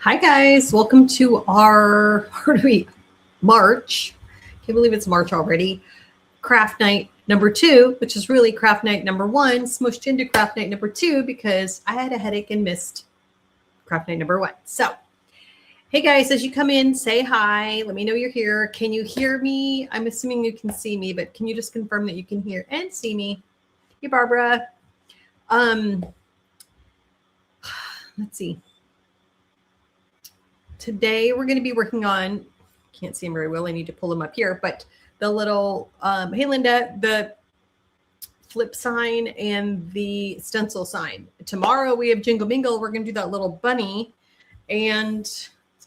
Hi guys, welcome to our March. Can't believe it's March already. Craft night number 2, which is really craft night number 1, smushed into craft night number 2 because I had a headache and missed craft night number 1. So, hey guys, as you come in, say hi. Let me know you're here. Can you hear me? I'm assuming you can see me, but can you just confirm that you can hear and see me? Hey Barbara. Let's see. Today we're going to be working on, can't see them very well, I need to pull them up here, but the little, hey Linda, the flip sign and the stencil sign. Tomorrow we have Jingle Mingle. We're going to do that little bunny, and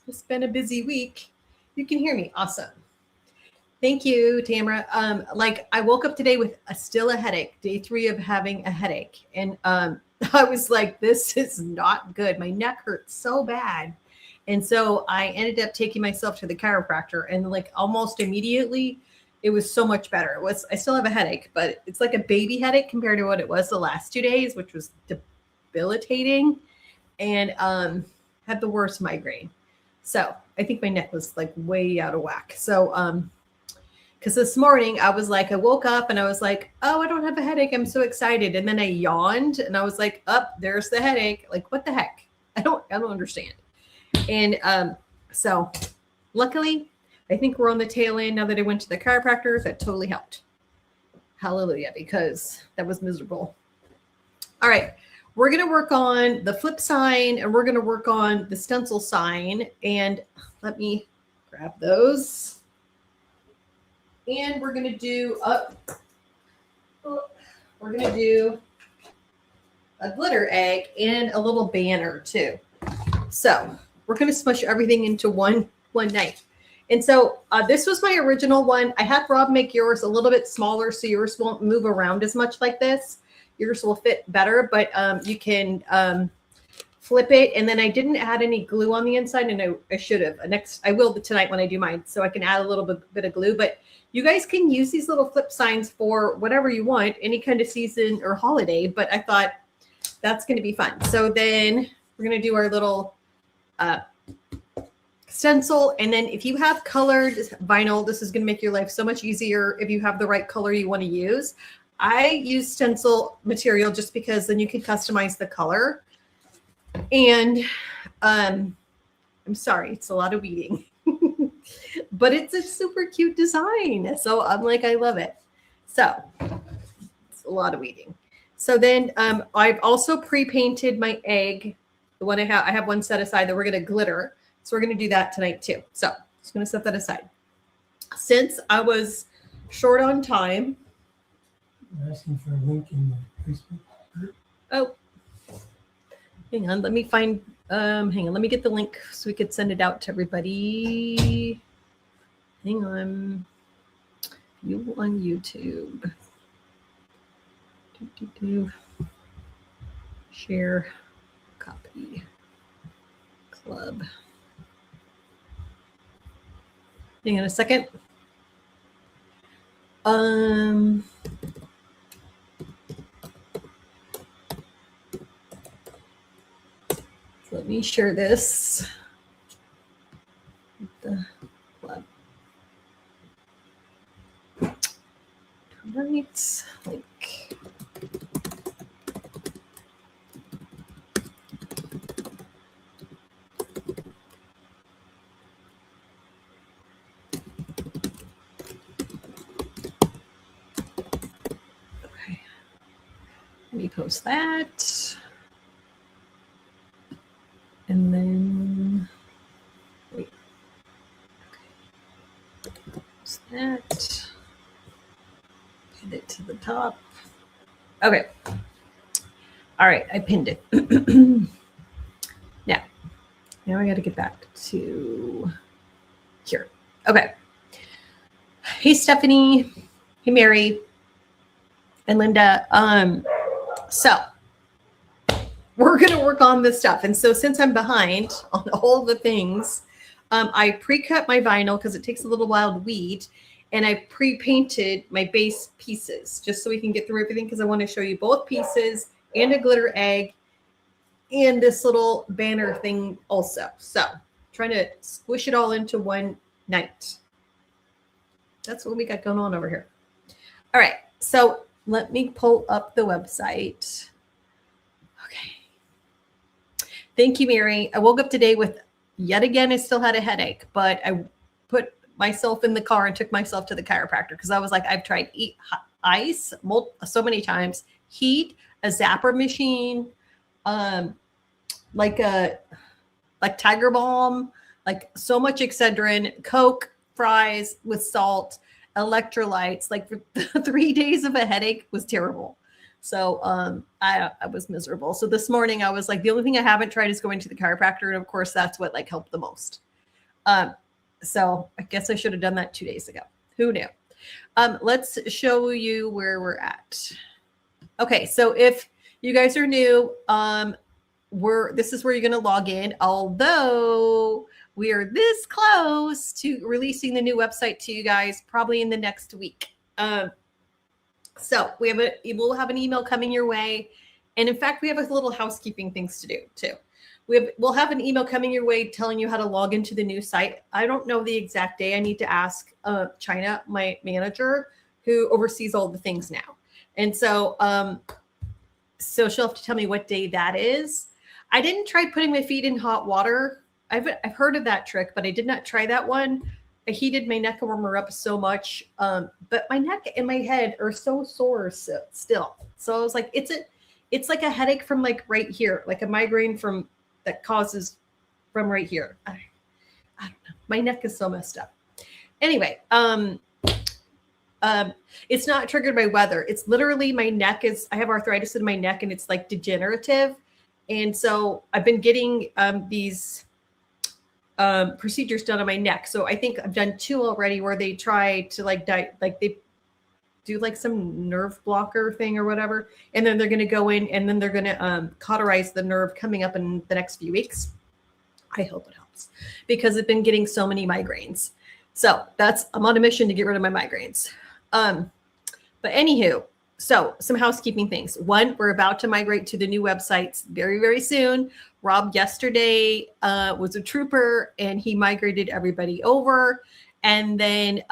it's been a busy week. You can hear me. Awesome. Thank you, Tamara. I woke up today with still a headache, day 3 of having a headache. And I was like, this is not good. My neck hurts so bad. And so I ended up taking myself to the chiropractor, and like almost immediately it was so much better. I still have a headache, but it's like a baby headache compared to what it was the last 2 days, which was debilitating, and had the worst migraine. So I think my neck was like way out of whack. So, because this morning I woke up and I was like, oh, I don't have a headache. I'm so excited. And then I yawned and I was like, there's the headache. Like, what the heck? I don't understand. And so luckily, I think we're on the tail end now that I went to the chiropractor. That totally helped. Hallelujah, because that was miserable. All right, we're going to work on the flip sign and we're going to work on the stencil sign. And let me grab those. And we're going to do a glitter egg and a little banner too. So we're going to smush everything into one night. And so this was my original one. I had Rob make yours a little bit smaller so yours won't move around as much like this. Yours will fit better, but you can flip it. And then I didn't add any glue on the inside, and I should have. I will tonight when I do mine, so I can add a little bit of glue. But you guys can use these little flip signs for whatever you want, any kind of season or holiday. But I thought that's going to be fun. So then we're going to do our little stencil. And then if you have colored vinyl, this is going to make your life so much easier if you have the right color you want to use. I use stencil material just because then you can customize the color. And I'm sorry, it's a lot of weeding, but it's a super cute design. So I'm like, I love it. So it's a lot of weeding. So then I've also pre-painted my egg. The one I have one set aside that we're going to glitter. So we're going to do that tonight too. So just going to set that aside. Since I was short on time. You're asking for a link in the Facebook group? Oh, hang on. Let me find, hang on. Let me get the link so we could send it out to everybody. Hang on. You on YouTube. Share. Copy. Club. Hang on a second. Let me share this with the club. Right, like. Let me post that. And then, wait. Okay. Post that. Pin it to the top. Okay. All right, I pinned it. Now I got to get back to here. Okay. Hey, Stephanie. Hey, Mary. And Linda. So we're going to work on this stuff. And so since I'm behind on all the things, I pre-cut my vinyl because it takes a little while to weed. And I pre-painted my base pieces just so we can get through everything because I want to show you both pieces and a glitter egg and this little banner thing also. So trying to squish it all into one night. That's what we got going on over here. All right. So let me pull up the website. Okay. Thank you, Mary. I woke up today with, yet again, I still had a headache, but I put myself in the car and took myself to the chiropractor because I was like, I've tried ice so many times, heat, a zapper machine, like Tiger Balm, like so much Excedrin, Coke, fries with salt, electrolytes. Like for 3 days of a headache was terrible. So I was miserable. So this morning I was like, the only thing I haven't tried is going to the chiropractor. And of course, that's what like helped the most. So I guess I should have done that 2 days ago. Who knew? Let's show you where we're at. Okay, so if you guys are new, this is where you're going to log in. Although we are this close to releasing the new website to you guys, probably in the next week. So we'll have an email coming your way, and in fact, we have a little housekeeping things to do too. We'll have an email coming your way telling you how to log into the new site. I don't know the exact day. I need to ask China, my manager, who oversees all the things now. And so she'll have to tell me what day that is. I didn't try putting my feet in hot water. I've heard of that trick, but I did not try that one. I heated my neck warmer up so much, but my neck and my head are so sore still. So I was like, it's like a headache from like right here, like a migraine that causes from right here. I don't know. My neck is so messed up. Anyway, it's not triggered by weather. It's literally my neck I have arthritis in my neck and it's like degenerative. And so I've been getting these procedures done on my neck. So I think I've done 2 already where they try to they do like some nerve blocker thing or whatever. And then they're going to go in and then they're going to cauterize the nerve coming up in the next few weeks. I hope it helps because I've been getting so many migraines. So I'm on a mission to get rid of my migraines. But anywho, so some housekeeping things. One, we're about to migrate to the new websites very, very soon. Rob yesterday was a trooper and he migrated everybody over. And then,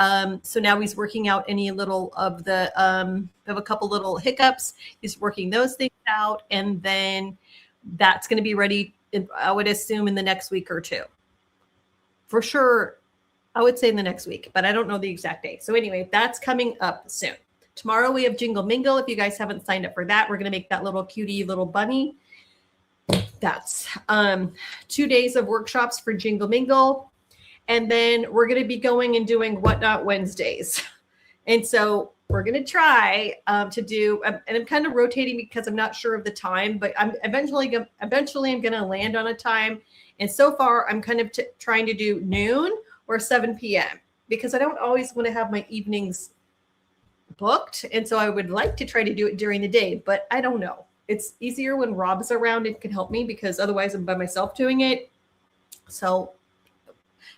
so now he's working out any little of the, we have a couple little hiccups. He's working those things out. And then that's going to be ready, I would assume, in the next week or 2. For sure, I would say in the next week, but I don't know the exact date. So anyway, that's coming up soon. Tomorrow we have Jingle Mingle. If you guys haven't signed up for that, we're going to make that little cutie little bunny. That's 2 days of workshops for Jingle Mingle. And then we're going to be going and doing Whatnot Wednesdays. And so we're going to try to do, and I'm kind of rotating because I'm not sure of the time, but I'm eventually I'm going to land on a time. And so far I'm kind of trying to do noon or 7 p.m. because I don't always want to have my evenings booked. And so I would like to try to do it during the day, but I don't know. It's easier when Rob's around and can help me because otherwise I'm by myself doing it. So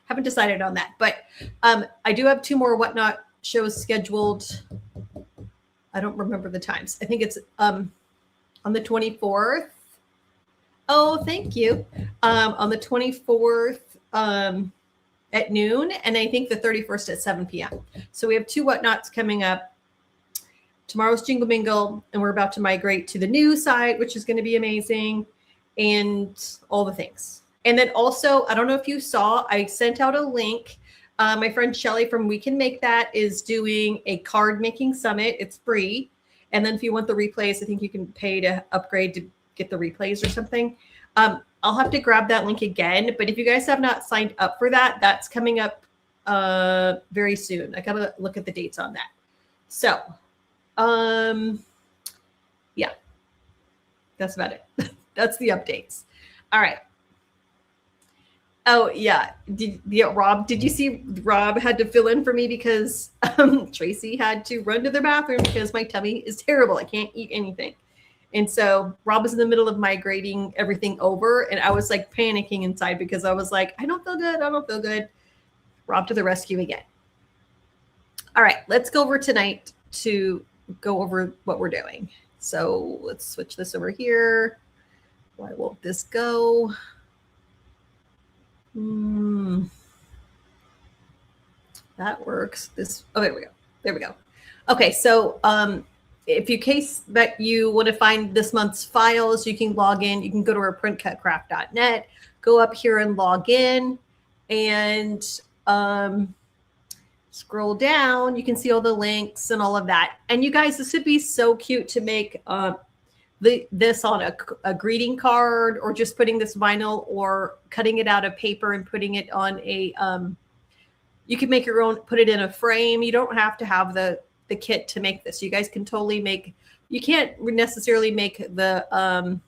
haven't decided on that, but I do have 2 more Whatnot shows scheduled. I don't remember the times. I think it's on the 24th. Oh, thank you. On the 24th at noon, and I think the 31st at 7 p.m. So we have 2 Whatnots coming up. Tomorrow's Jingle Mingle, and we're about to migrate to the new site, which is going to be amazing, and all the things. And then also, I don't know if you saw, I sent out a link. My friend Shelly from We Can Make That is doing a card making summit. It's free. And then if you want the replays, I think you can pay to upgrade to get the replays or something. I'll have to grab that link again. But if you guys have not signed up for that, that's coming up very soon. I got to look at the dates on that. So, yeah, that's about it. That's the updates. All right. Oh yeah. Rob, did you see Rob had to fill in for me because Tracy had to run to the bathroom because my tummy is terrible. I can't eat anything. And so Rob was in the middle of migrating everything over and I was like panicking inside because I was like, I don't feel good. I don't feel good. Rob to the rescue again. All right, let's go over tonight to go over what we're doing. So let's switch this over here. Why won't this go? That works. Oh, there we go. There we go. Okay, so if you case that you want to find this month's files, you can log in. You can go to our printcutcraft.net, go up here and log in, and scroll down. You can see all the links and all of that. And you guys, this would be so cute to make this on a greeting card, or just putting this vinyl or cutting it out of paper and putting it on a you can make your own, put it in a frame. You don't have to have the kit to make this. You guys can totally make, you can't necessarily make the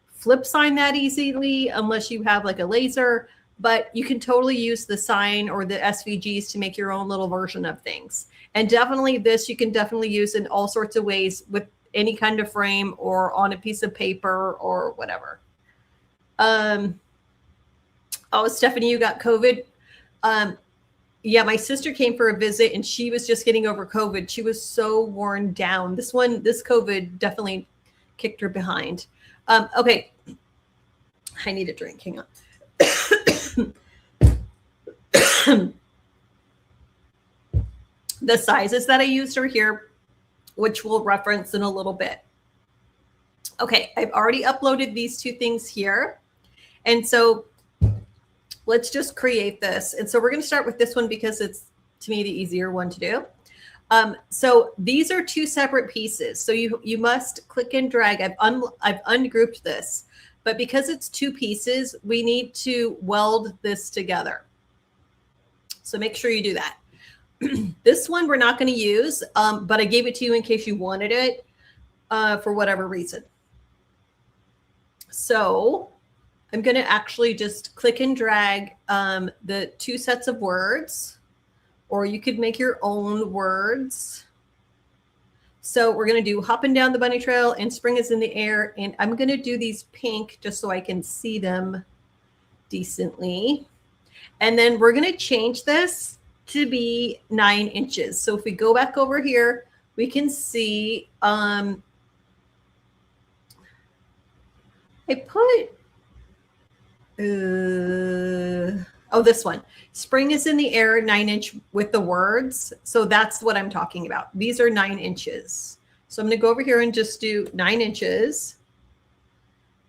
flip sign that easily unless you have like a laser, but you can totally use the sign or the SVGs to make your own little version of things. And definitely this, you can definitely use in all sorts of ways with any kind of frame or on a piece of paper or whatever. Oh, Stephanie, you got COVID. Yeah, my sister came for a visit and she was just getting over COVID. She was so worn down. This COVID definitely kicked her behind. Okay. I need a drink. Hang on. The sizes that I used are here, which we'll reference in a little bit. Okay, I've already uploaded these two things here. And so let's just create this. And so we're going to start with this one because it's, to me, the easier one to do. So these are two separate pieces. So you must click and drag. I've ungrouped this, but because it's two pieces, we need to weld this together. So make sure you do that. This one we're not going to use, but I gave it to you in case you wanted it for whatever reason. So I'm going to actually just click and drag the two sets of words, or you could make your own words. So we're going to do hopping down the bunny trail and spring is in the air. And I'm going to do these pink just so I can see them decently. And then we're going to change this to be 9 inches. So if we go back over here, we can see I put this one. Spring is in the air, 9-inch with the words. So that's what I'm talking about. These are 9 inches. So I'm going to go over here and just do 9 inches.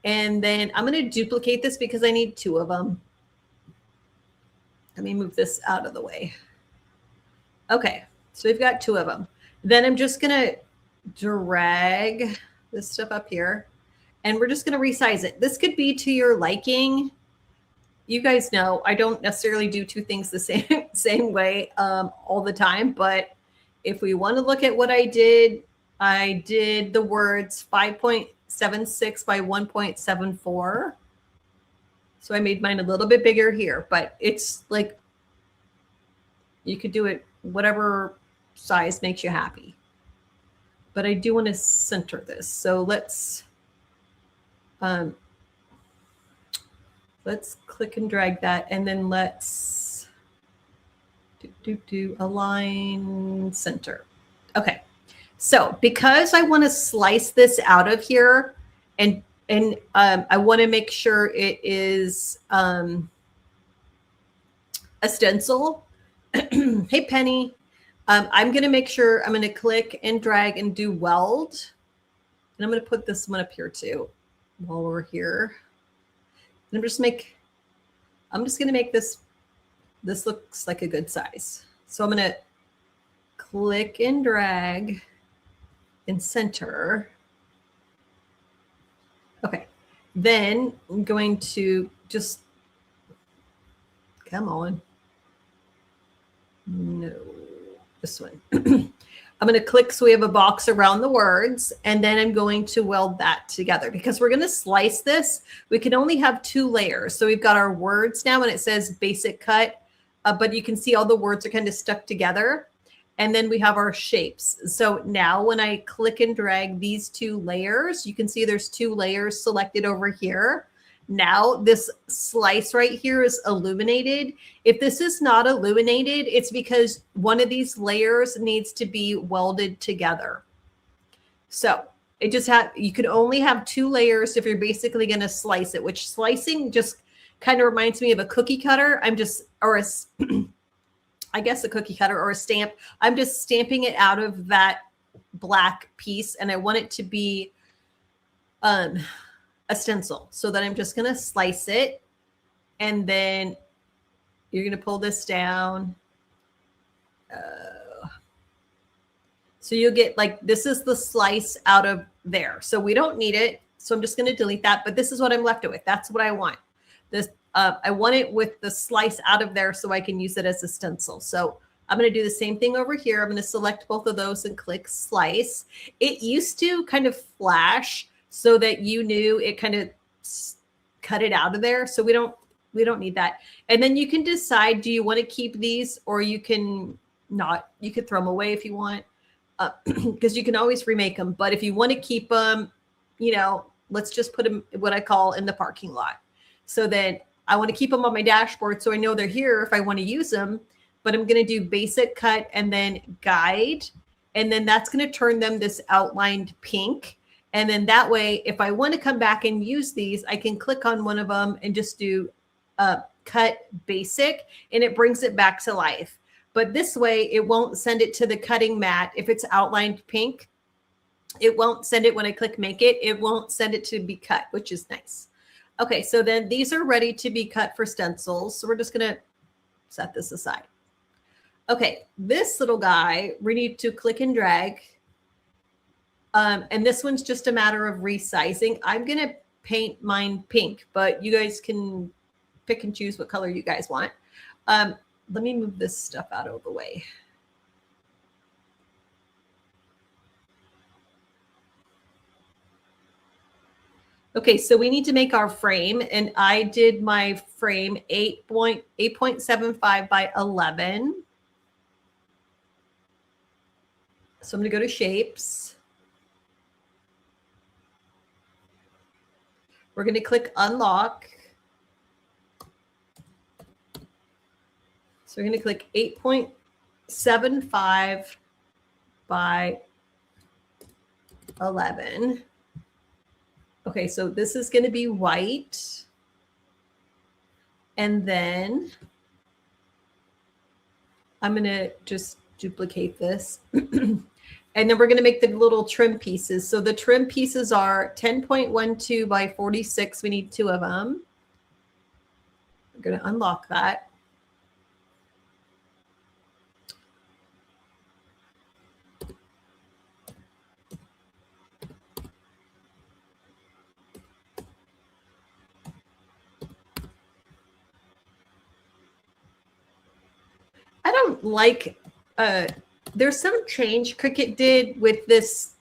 And then I'm going to duplicate this because I need 2 of them. Let me move this out of the way. Okay, so we've got 2 of them. Then I'm just going to drag this stuff up here. And we're just going to resize it. This could be to your liking. You guys know I don't necessarily do 2 things the same way all the time. But if we want to look at what I did the words 5.76 by 1.74. So I made mine a little bit bigger here. But it's like you could do it whatever size makes you happy. But I do want to center this. So let's click and drag that, and then let's align center. Okay, so because I want to slice this out of here, and I want to make sure it is a stencil. Hey Penny, I'm going to make sure I'm going to click and drag and do weld, and I'm going to put this one up here too. While we're here, and I'm just going to make this looks like a good size. So I'm going to click and drag and center. Okay. Then I'm going to just, come on. No, this one. I'm going to click so we have a box around the words, and then I'm going to weld that together because we're going to slice this. We can only have 2 layers. So we've got our words now, and it says basic cut, but you can see all the words are kind of stuck together. And then we have our shapes. So now when I click and drag these 2 layers, you can see there's 2 layers selected over here. Now this slice right here is illuminated. If this is not illuminated, it's because one of these layers needs to be welded together. So It just you could only have 2 layers if you're basically going to slice it, which slicing just kind of reminds me of a cookie cutter. I guess a cookie cutter or a stamp. I'm just stamping it out of that black piece, and I want it to be a stencil. So then I'm just going to slice it, and then you're going to pull this down. So you'll get like, this is the slice out of there. So we don't need it. So I'm just going to delete that, but this is what I'm left with. That's what I want. This, I want it with the slice out of there so I can use it as a stencil. So I'm going to do the same thing over here. I'm going to select both of those and click slice. It used to kind of flash so that you knew it kind of cut it out of there. So we don't need that. And then you can decide, do you want to keep these, or you can not, you could throw them away if you want. Because you can always remake them. But if you want to keep them, you know, let's just put them, what I call, in the parking lot. So then I want to keep them on my dashboard so I know they're here if I want to use them. But I'm going to do basic cut and then guide. And then that's going to turn them this outlined pink. And then that way, if I want to come back and use these, I can click on one of them and just do cut basic, and it brings it back to life. But this way, it won't send it to the cutting mat. If it's outlined pink, it won't send it when I click make it. It won't send it to be cut, which is nice. Okay, so then these are ready to be cut for stencils. So we're just going to set this aside. Okay, this little guy, we need to click and drag. And this one's just a matter of resizing. I'm going to paint mine pink, but you guys can pick and choose what color you guys want. Let me move this stuff out of the way. Okay, so we need to make our frame, and I did my frame 8.75 by 11. So I'm going to go to shapes. We're going to click unlock. So we're going to click 8.75 by 11. Okay, so this is going to be white. And then I'm going to just duplicate this. And then we're going to make the little trim pieces. So the trim pieces are 10.12 by 46. We need 2 of them. We're going to unlock that. I don't like, there's some change Cricut did with this.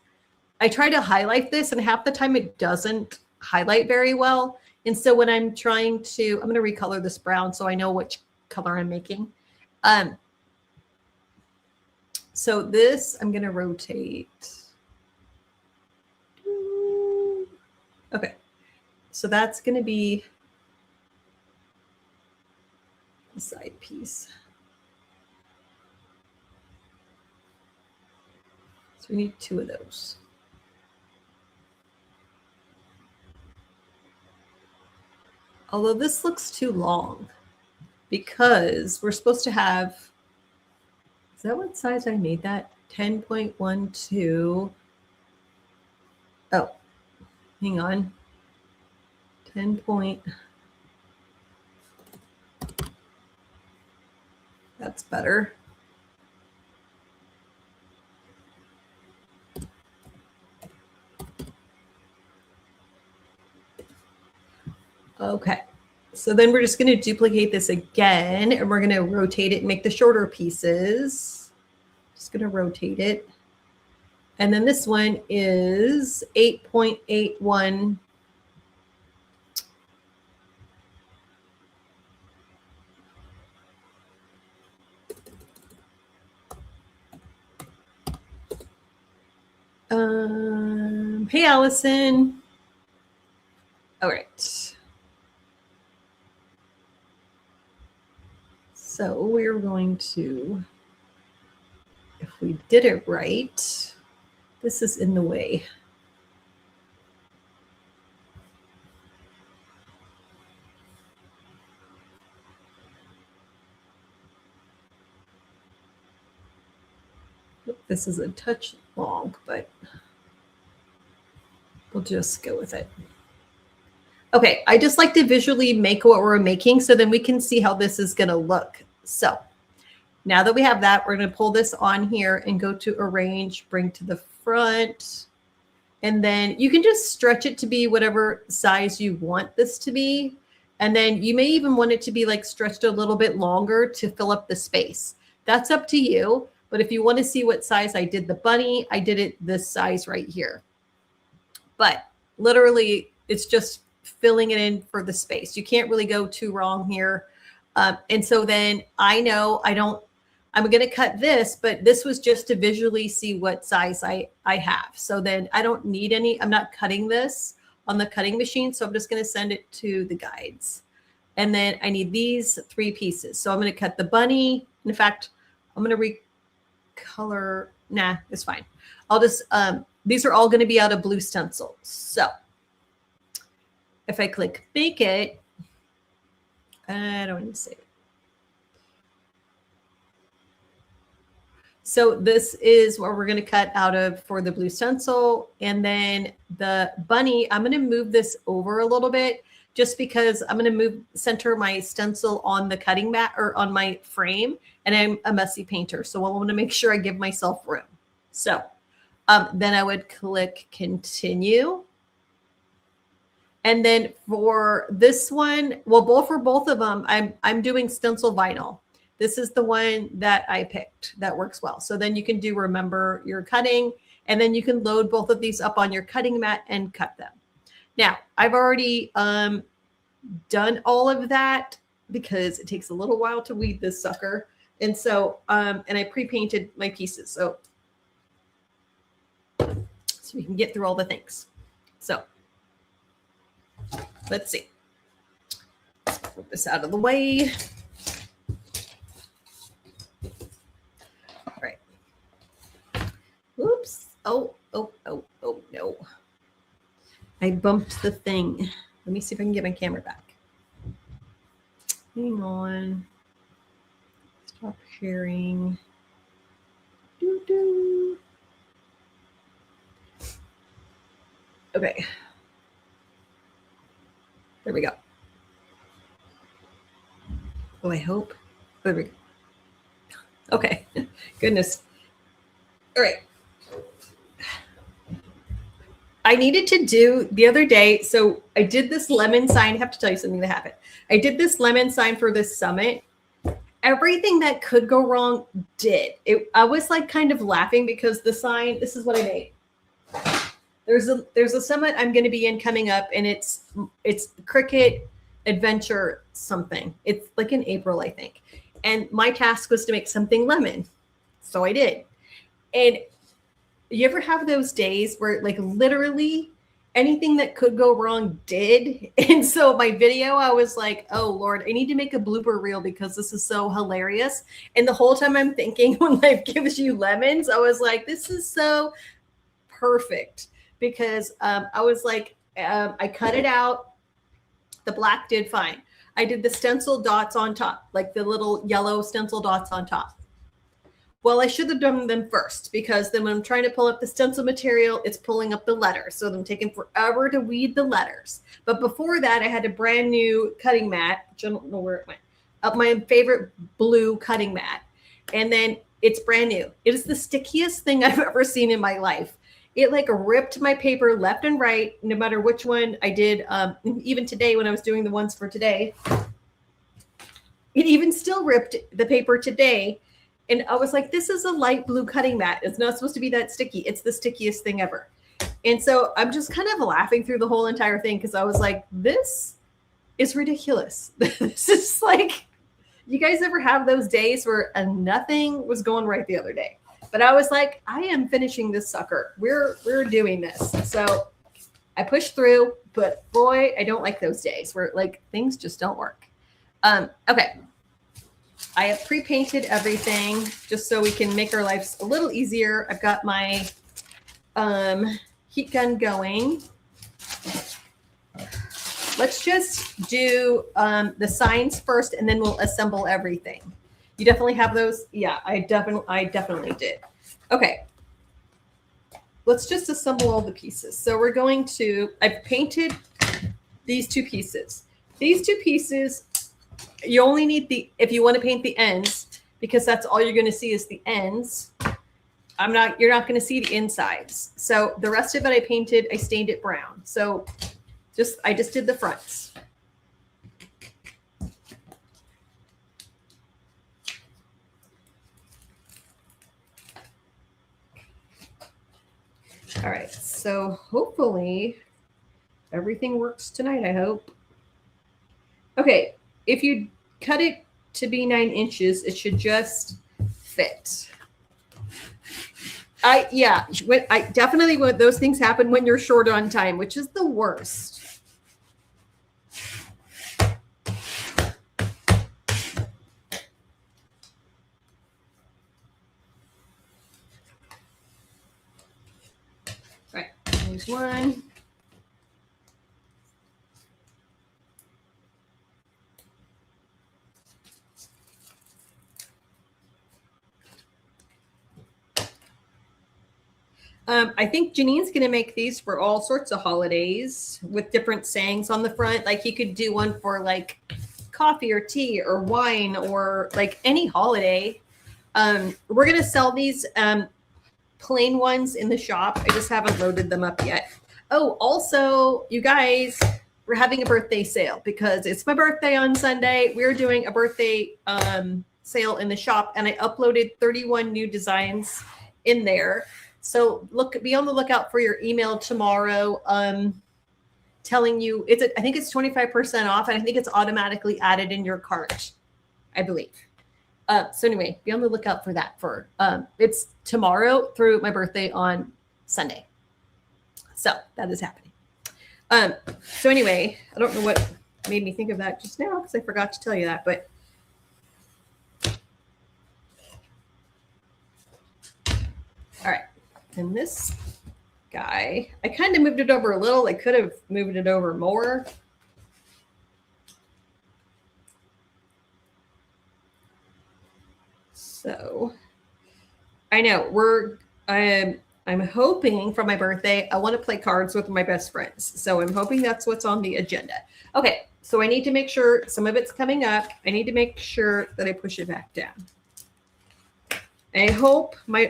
I try to highlight this, and half the time it doesn't highlight very well. And so when I'm trying to, I'm going to recolor this brown so I know which color I'm making. So this, I'm going to rotate. Okay. So that's going to be the side piece. We need 2 of those. Although this looks too long because we're supposed to have, is that what size I made that? 10.12. Oh, hang on. 10 point. That's better. Okay, so then we're just going to duplicate this again, and we're going to rotate it and make the shorter pieces. Just going to rotate it. And then this one is 8.81. Hey, Allison. All right. So we're going to, if we did it right, this is in the way. This is a touch long, but we'll just go with it. Okay, I just like to visually make what we're making so then we can see how this is going to look. So now that we have that, we're going to pull this on here and go to arrange, bring to the front. And then you can just stretch it to be whatever size you want this to be. And then you may even want it to be like stretched a little bit longer to fill up the space. That's up to you. But if you want to see what size I did the bunny, I did it this size right here. But literally, it's just filling it in for the space. You can't really go too wrong here. And so then I know I'm going to cut this, but this was just to visually see what size I have. So then I don't need any, I'm not cutting this on the cutting machine. So I'm just going to send it to the guides. And then I need these 3 pieces. So I'm going to cut the bunny. In fact, I'm going to recolor. Nah, it's fine. I'll just, these are all going to be out of blue stencil. So if I click make it, I don't need to save it. So this is what we're going to cut out of for the blue stencil. And then the bunny, I'm going to move this over a little bit just because I'm going to center my stencil on the cutting mat or on my frame. And I'm a messy painter. So I want to make sure I give myself room. So then I would click continue. And then for this one, well, for both of them, I'm doing stencil vinyl. This is the one that I picked that works well. So then you can do remember your cutting, and then you can load both of these up on your cutting mat and cut them. Now, I've already done all of that because it takes a little while to weed this sucker. And so, and I pre-painted my pieces. So we can get through all the things. So let's see. Let's put this out of the way. All right. Oops. Oh, no. I bumped the thing. Let me see if I can get my camera back. Hang on. Stop sharing. Okay. There we go. Oh, I hope. There we go. Okay. Goodness. All right. I needed to do the other day. So I did this lemon sign. I have to tell you something that happened. I did this lemon sign for this summit. Everything that could go wrong did. I was like kind of laughing because the sign, this is what I made. There's a summit I'm going to be in coming up, and it's Cricket Adventure something. It's like in April, I think. And my task was to make something lemon. So I did. And you ever have those days where like literally anything that could go wrong did? And so my video, I was like, oh Lord, I need to make a blooper reel because this is so hilarious. And the whole time I'm thinking when life gives you lemons, I was like, this is so perfect. Because I was like, I cut it out. The black did fine. I did the stencil dots on top, like the little yellow stencil dots on top. Well, I should have done them first because then when I'm trying to pull up the stencil material, it's pulling up the letters. So I'm taking forever to weed the letters. But before that, I had a brand new cutting mat, which I don't know where it went, up my favorite blue cutting mat. And then it's brand new. It is the stickiest thing I've ever seen in my life. It like ripped my paper left and right, no matter which one I did. Even today, when I was doing the ones for today, it even still ripped the paper today. And I was like, this is a light blue cutting mat. It's not supposed to be that sticky. It's the stickiest thing ever. And so I'm just kind of laughing through the whole entire thing because I was like, this is ridiculous. This is like, you guys ever have those days where nothing was going right the other day? But I was like, I am finishing this sucker. We're doing this. So I pushed through, but boy, I don't like those days where like things just don't work. Okay. I have pre-painted everything just so we can make our lives a little easier. I've got my heat gun going. Let's just do the signs first, and then we'll assemble everything. You definitely have those? Yeah, I definitely did. Okay. Let's just assemble all the pieces. So we're going to, I've painted these two pieces. These two pieces, you only need the, if you want to paint the ends, because that's all you're going to see is the ends. You're not going to see the insides. So the rest of it I painted, I stained it brown. So I just did the fronts. All right, so hopefully everything works tonight, I hope. Okay, if you cut it to be 9 inches, it should just fit. I definitely when those things happen when you're short on time, which is the worst. All right, there's one. I think Janine's going to make these for all sorts of holidays with different sayings on the front. Like you could do one for like coffee or tea or wine or like any holiday. We're going to sell these plain ones in the shop. I just haven't loaded them up yet. Oh, also, you guys, we're having a birthday sale because it's my birthday on Sunday. We're doing a birthday sale in the shop, and I uploaded 31 new designs in there. So be on the lookout for your email tomorrow telling you I think it's 25% off, and I think it's automatically added in your cart, I believe. So anyway, be on the lookout for that it's tomorrow through my birthday on Sunday. So that is happening. So anyway, I don't know what made me think of that just now because I forgot to tell you that, but all right. And this guy, I kind of moved it over a little. I could have moved it over more. So I know I'm hoping for my birthday, I want to play cards with my best friends. So I'm hoping that's what's on the agenda. Okay. So I need to make sure some of it's coming up. I need to make sure that I push it back down. I hope my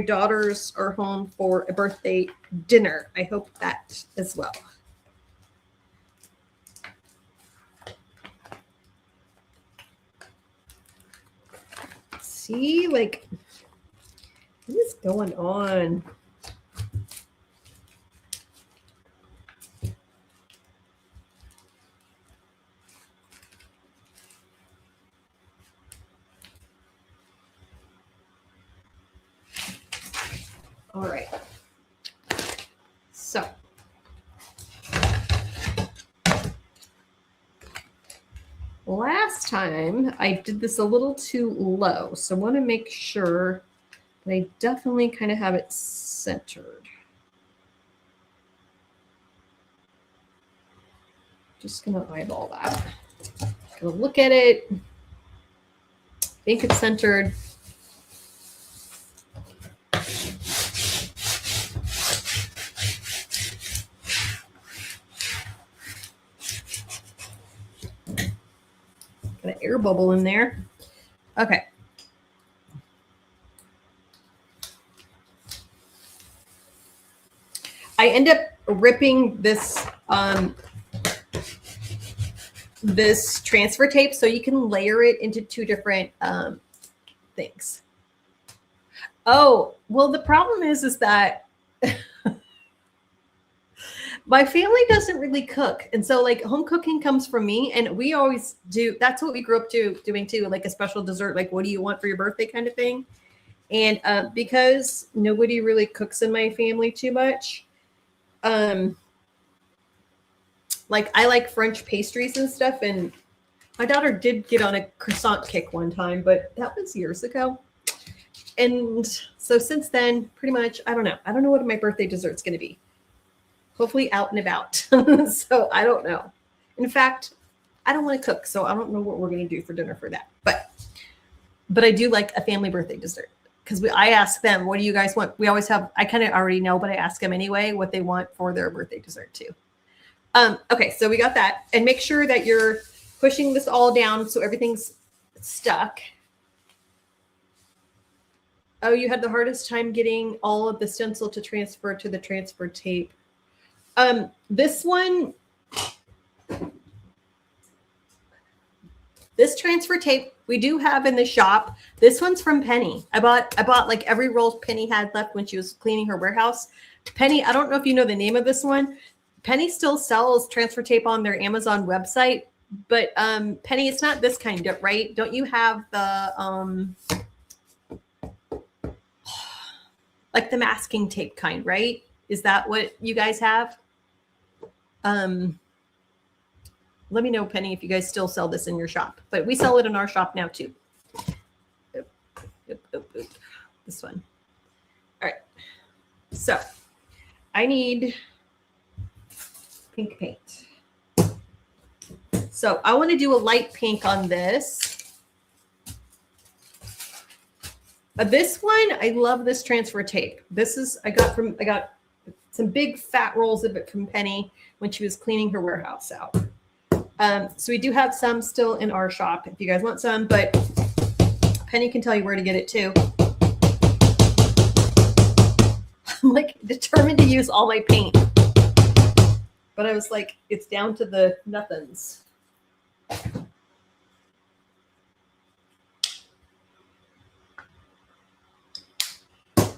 daughters are home for a birthday dinner. I hope that as well. See, like, what is going on? All right. So last time I did this a little too low. So I want to make sure that I definitely kind of have it centered. Just going to eyeball that. Going to look at it. Think it's centered. Got an air bubble in there. Okay. I end up ripping this this transfer tape so you can layer it into 2 different things. Oh, well, the problem is that my family doesn't really cook. And so like home cooking comes from me, and we always do. That's what we grew up doing too, like a special dessert, like what do you want for your birthday kind of thing. And because nobody really cooks in my family too much, like I like French pastries and stuff. And my daughter did get on a croissant kick one time, but that was years ago. And so since then, pretty much, I don't know what my birthday dessert's going to be. Hopefully out and about. So I don't know. In fact, I don't want to cook, so I don't know what we're going to do for dinner for that. But I do like a family birthday dessert. because I ask them, what do you guys want? We always have, I kind of already know, but I ask them anyway what they want for their birthday dessert too. Okay, so we got that. And make sure that you're pushing this all down so everything's stuck. Oh, you had the hardest time getting all of the stencil to transfer to the transfer tape. This one, this transfer tape we do have in the shop. This one's from Penny. I bought like every roll Penny had left when she was cleaning her warehouse. Penny, I don't know if you know the name of this one. Penny still sells transfer tape on their Amazon website, but Penny, it's not this kind of, right? Don't you have the like the masking tape kind, right? Is that what you guys have? Let me know, Penny, if you guys still sell this in your shop. But we sell it in our shop now too. This one. All right. So I need pink paint. So I want to do a light pink on this. This one, I love this transfer tape. This is, I got some big fat rolls of it from Penny when she was cleaning her warehouse out. So we do have some still in our shop if you guys want some, but Penny can tell you where to get it too. I'm like determined to use all my paint, but I was like, it's down to the nothings. I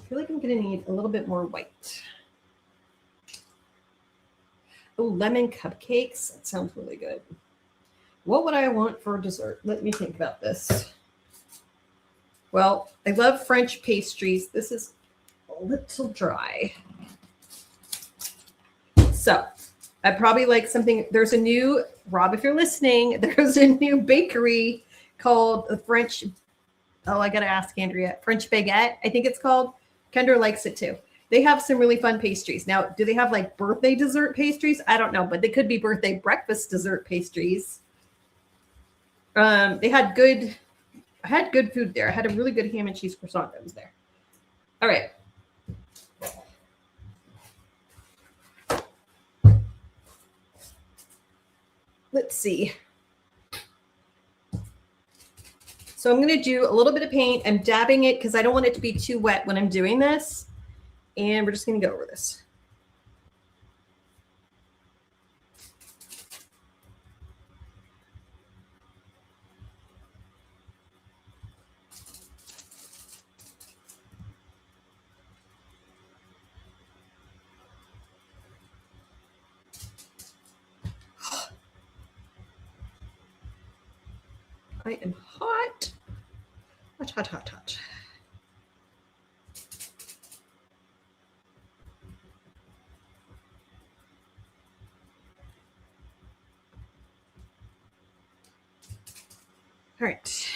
feel like I'm going to need a little bit more white. Oh, lemon cupcakes. That sounds really good. What would I want for dessert? Let me think about this. Well, I love French pastries. This is a little dry. So I probably like something. There's a new, Rob, if you're listening, there's a new bakery called the French. Oh, I got to ask Andrea. French Baguette, I think it's called. Kendra likes it too. They have some really fun pastries. Now, do they have like birthday dessert pastries? I don't know, but they could be birthday breakfast dessert pastries. They had good, I had good food there. I had a really good ham and cheese croissant that was there. All right. Let's see. So I'm going to do a little bit of paint. I'm dabbing it because I don't want it to be too wet when I'm doing this. And we're just going to go over this. I am hot. Hot, hot, hot, hot. All right.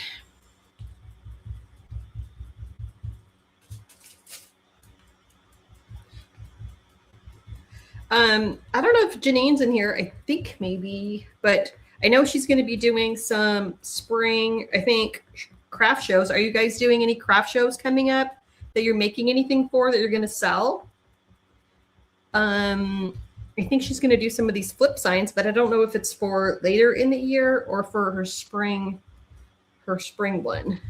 I don't know if Janine's in here. I think maybe, but I know she's going to be doing some spring, I think, craft shows. Are you guys doing any craft shows coming up that you're making anything for that you're going to sell? I think she's going to do some of these flip signs, but I don't know if it's for later in the year or for her spring one.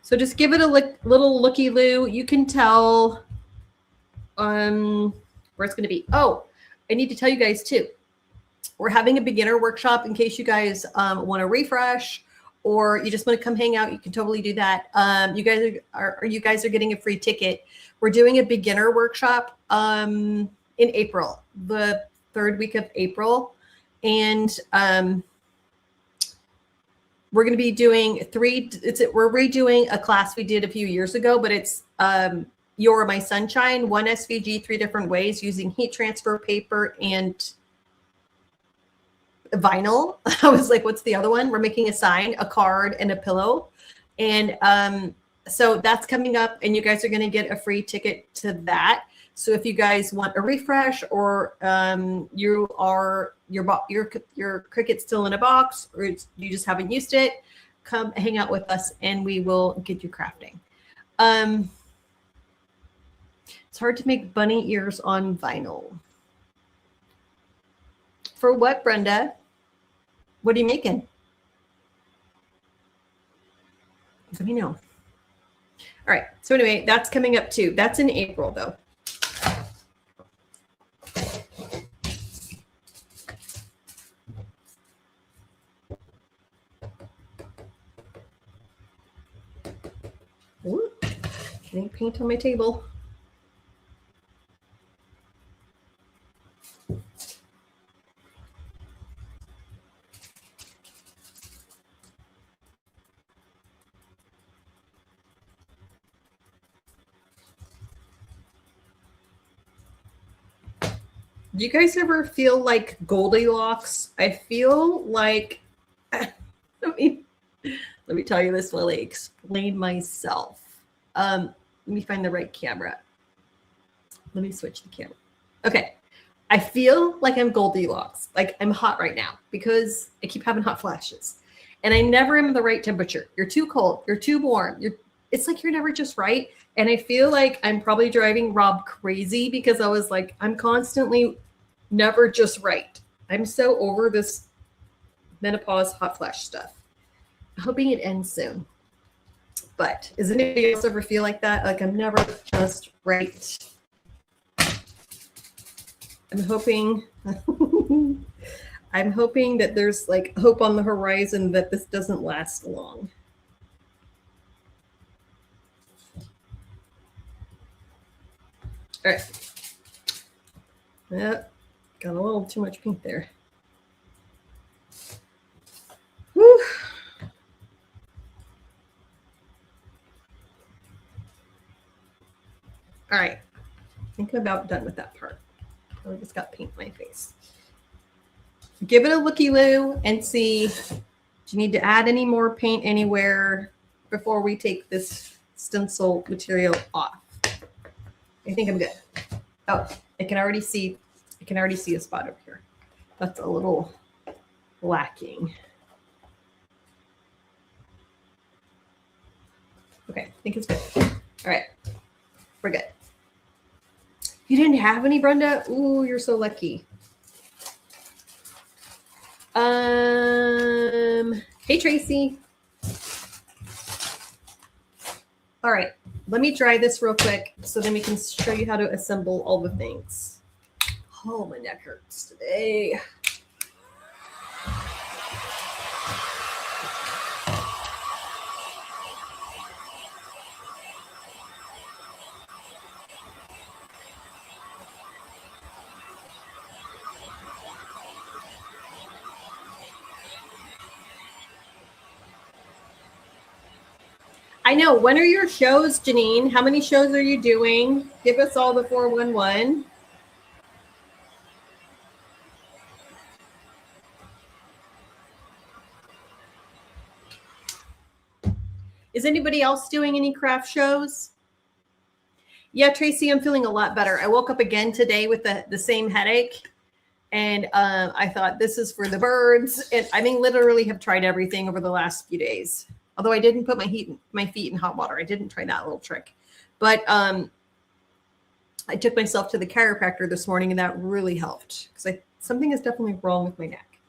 So just give it a little looky-loo. You can tell where it's going to be. Oh, I need to tell you guys too. We're having a beginner workshop in case you guys want to refresh or you just want to come hang out. You can totally do that. You guys are getting a free ticket. We're doing a beginner workshop in April, the 3rd week of April, and we're going to be doing we're redoing a class we did a few years ago, but it's You're My Sunshine, 1 SVG, 3 different ways using heat transfer paper and vinyl. I was like, what's the other one? We're making a sign, a card, and a pillow. And so that's coming up, and you guys are going to get a free ticket to that. So if you guys want a refresh, or your Cricut's still in a box, or you just haven't used it, come hang out with us and we will get you crafting. It's hard to make bunny ears on vinyl. For what, Brenda? What are you making? Let me know. All right. So anyway, that's coming up too. That's in April though. Ooh, getting paint on my table. Do you guys ever feel like Goldilocks? I feel like, let me tell you this while I explain myself. Let me find the right camera. Let me switch the camera. Okay. I feel like I'm Goldilocks. Like I'm hot right now because I keep having hot flashes and I never am the right temperature. You're too cold. You're too warm. It's like you're never just right. And I feel like I'm probably driving Rob crazy because I was like, I'm constantly never just right. I'm so over this menopause hot flash stuff. I'm hoping it ends soon. But does anybody else ever feel like that? Like I'm never just right. I'm hoping I'm hoping that there's like hope on the horizon that this doesn't last long. All right. Yeah, got a little too much pink there. Whew. All right. I think I'm about done with that part. I just got paint in my face. Give it a looky-loo and see, do you need to add any more paint anywhere before we take this stencil material off? I think I'm good. Oh, I can already see a spot over here. That's a little lacking. Okay, I think it's good. All right, we're good. You didn't have any, Brenda? Ooh, you're so lucky. Hey, Tracy. All right, let me dry this real quick so then we can show you how to assemble all the things. Oh, my neck hurts today. I know. When are your shows, Janine? How many shows are you doing? Give us all the 411. Is anybody else doing any craft shows? Yeah, Tracy, I'm feeling a lot better. I woke up again today with the same headache. And I thought this is for the birds. And I mean, literally have tried everything over the last few days. Although I didn't put my feet in hot water. I didn't try that little trick. But I took myself to the chiropractor this morning and that really helped. Because something is definitely wrong with my neck.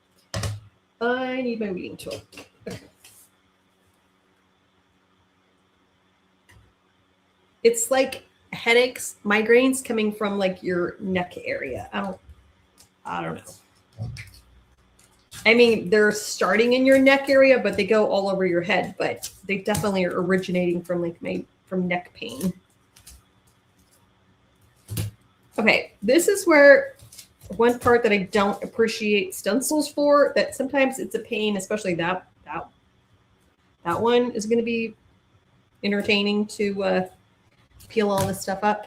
I need my weeding tool. Okay. It's like headaches, migraines coming from like your neck area. I don't know. I mean, they're starting in your neck area, but they go all over your head. But they definitely are originating from from neck pain. Okay, this is where one part that I don't appreciate stencils for. That sometimes it's a pain, especially that one is going to be entertaining to peel all this stuff up.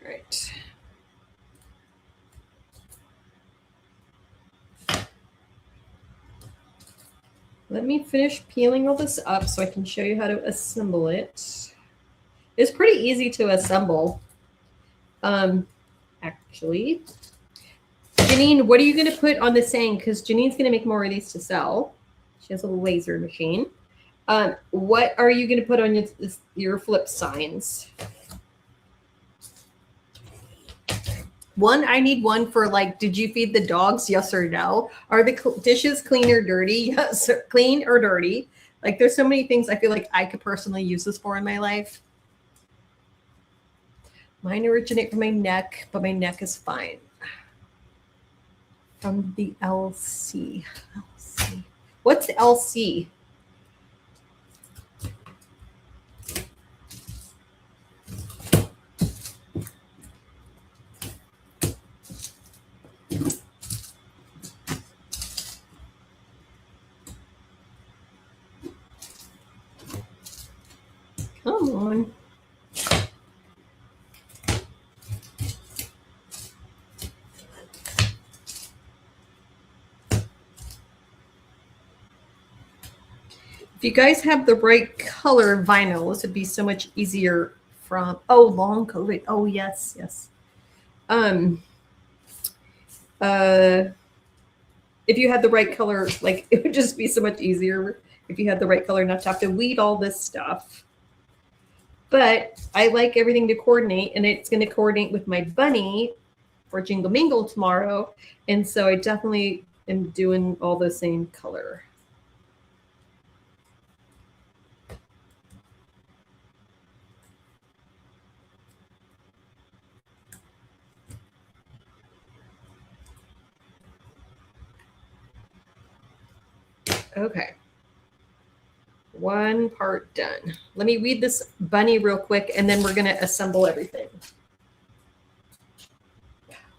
right. Let me finish peeling all this up so I can show you how to assemble it. It's pretty easy to assemble. Actually, Janine, what are you going to put on the saying? Because Janine's going to make more of these to sell. She has a little laser machine. What are you going to put on your flip signs? One, I need one for like, did you feed the dogs? Yes or no? Are the dishes clean or dirty? Yes, clean or dirty? Like, there's so many things I feel like I could personally use this for in my life. Mine originate from my neck, but my neck is fine. From the LC. LC. What's the LC? Come on. If you guys have the right color vinyl, this would be so much easier from, oh, long COVID. Oh, yes, yes. If you had the right color, like it would just be so much easier if you had the right color not to have to weed all this stuff. But I like everything to coordinate, and it's going to coordinate with my bunny for Jingle Mingle tomorrow. And so I definitely am doing all the same color. Okay. One part done. Let me weed this bunny real quick, and then we're going to assemble everything.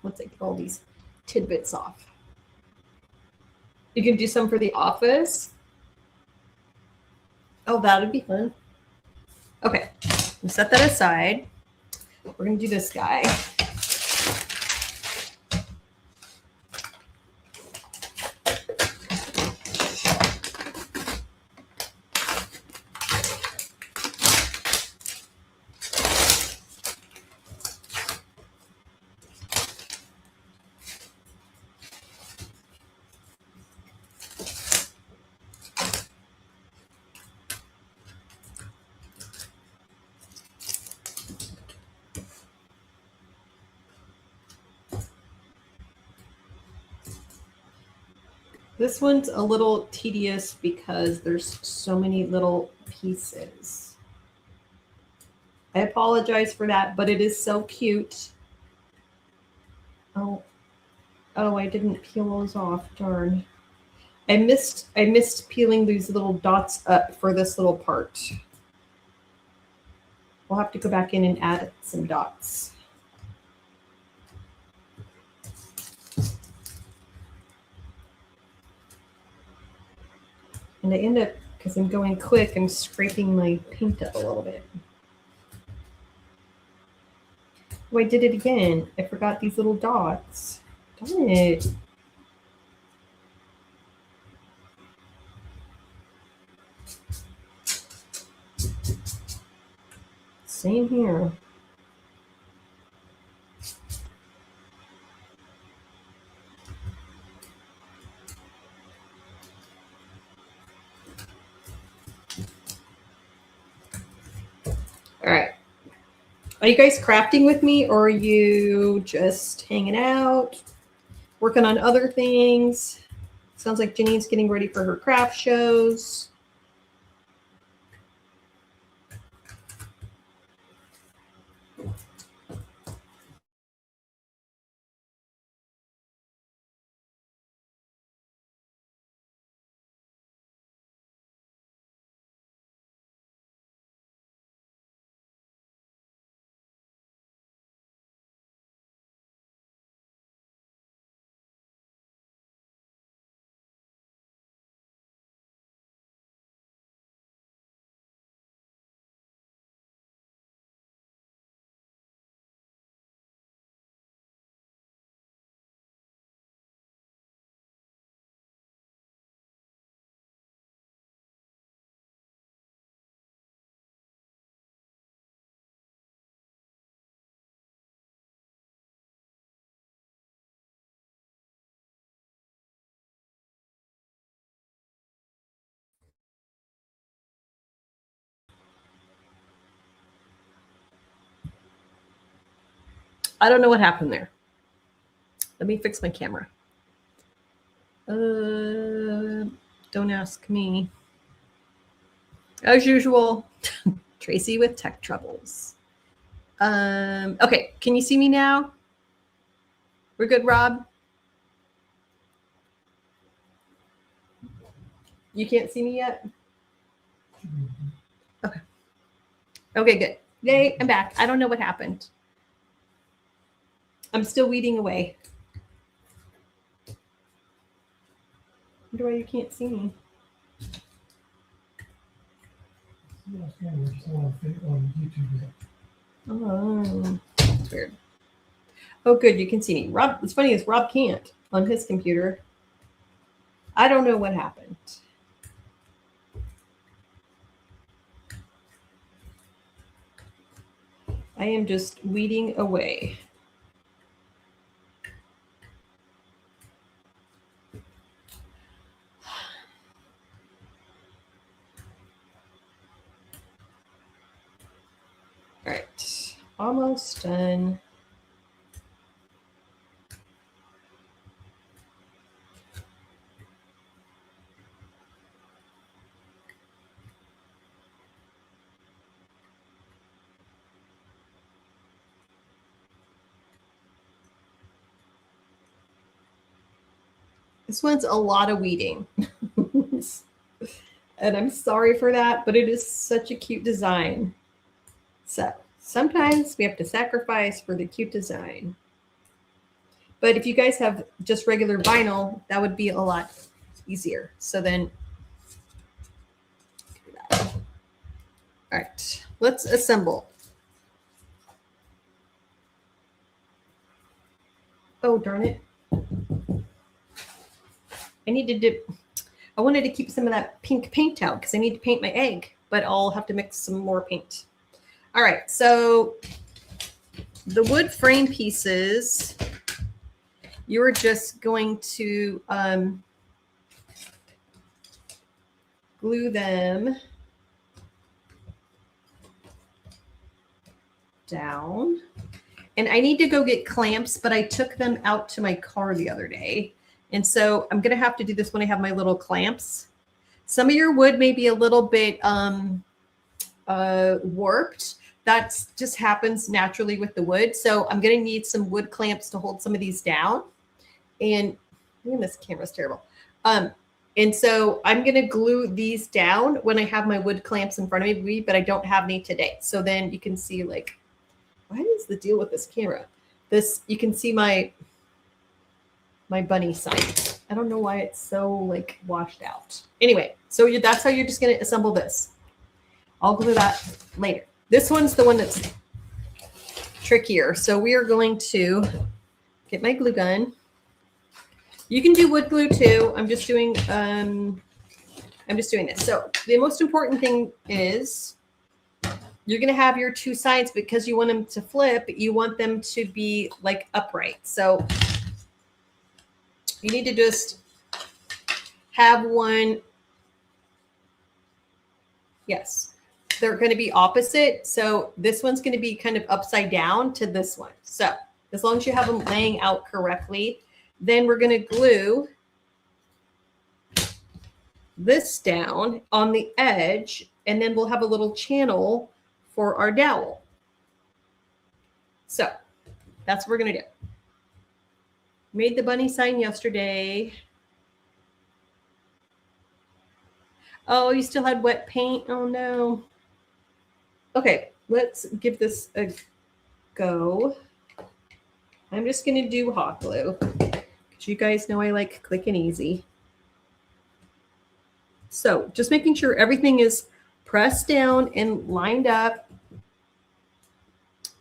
Once I get all these tidbits off. You can do some for the office. Oh, that would be fun. Okay, set that aside. We're going to do this guy. This one's a little tedious because there's so many little pieces. I apologize for that, but it is so cute. Oh, I didn't peel those off. Darn. I missed peeling these little dots up for this little part. We'll have to go back in and add some dots. And I end up, because I'm going quick, I'm scraping my paint up a little bit. Oh, I did it again. I forgot these little dots. Darn it. Same here. All right. Are you guys crafting with me, or are you just hanging out, working on other things? Sounds like Janine's getting ready for her craft shows. I don't know what happened there. Let me fix my camera. Don't ask me. As usual, Tracy with tech troubles. Okay, can you see me now? We're good, Rob? You can't see me yet? Okay. Okay, good. Yay, I'm back. I don't know what happened. I'm still weeding away. Wonder why you can't see me. On YouTube yet. Oh, that's weird. Oh, good. You can see me. Rob, what's funny is Rob can't on his computer. I don't know what happened. I am just weeding away. All right, almost done. This one's a lot of weeding. And I'm sorry for that, but it is such a cute design. So sometimes we have to sacrifice for the cute design. But if you guys have just regular vinyl, that would be a lot easier. So then, all right, let's assemble. Oh, darn it. I wanted to keep some of that pink paint out because I need to paint my egg, but I'll have to mix some more paint. All right, so the wood frame pieces, you're just going to glue them down. And I need to go get clamps, but I took them out to my car the other day. And so I'm going to have to do this when I have my little clamps. Some of your wood may be a little bit warped. That just happens naturally with the wood. So I'm going to need some wood clamps to hold some of these down. And man, this camera's terrible. And so I'm going to glue these down when I have my wood clamps in front of me, but I don't have any today. So then you can see, like, what is the deal with this camera? You can see my bunny sign. I don't know why it's so like washed out. Anyway, so that's how you're just going to assemble this. I'll glue that later. This one's the one that's trickier. So we are going to get my glue gun. You can do wood glue too. I'm just doing this. So the most important thing is you're going to have your two sides because you want them to flip. You want them to be like upright. So you need to just have one. Yes, they're going to be opposite. So this one's going to be kind of upside down to this one. So as long as you have them laying out correctly, then we're going to glue this down on the edge, and then we'll have a little channel for our dowel. So that's what we're going to do. Made the bunny sign yesterday. Oh, you still had wet paint? Oh, no. Okay, let's give this a go. I'm just going to do hot glue because you guys know I like quick and easy. So just making sure everything is pressed down and lined up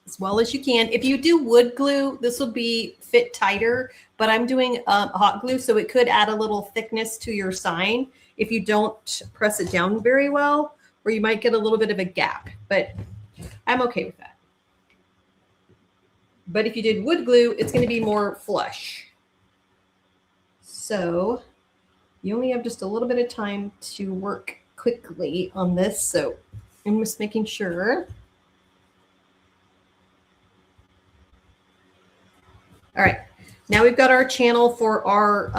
as well as you can. If you do wood glue, this will be fit tighter, but I'm doing hot glue, so it could add a little thickness to your sign if you don't press it down very well, or you might get a little bit of a gap, but I'm okay with that. But if you did wood glue, it's going to be more flush. So you only have just a little bit of time to work quickly on this, so I'm just making sure. All right. Now we've got our channel for our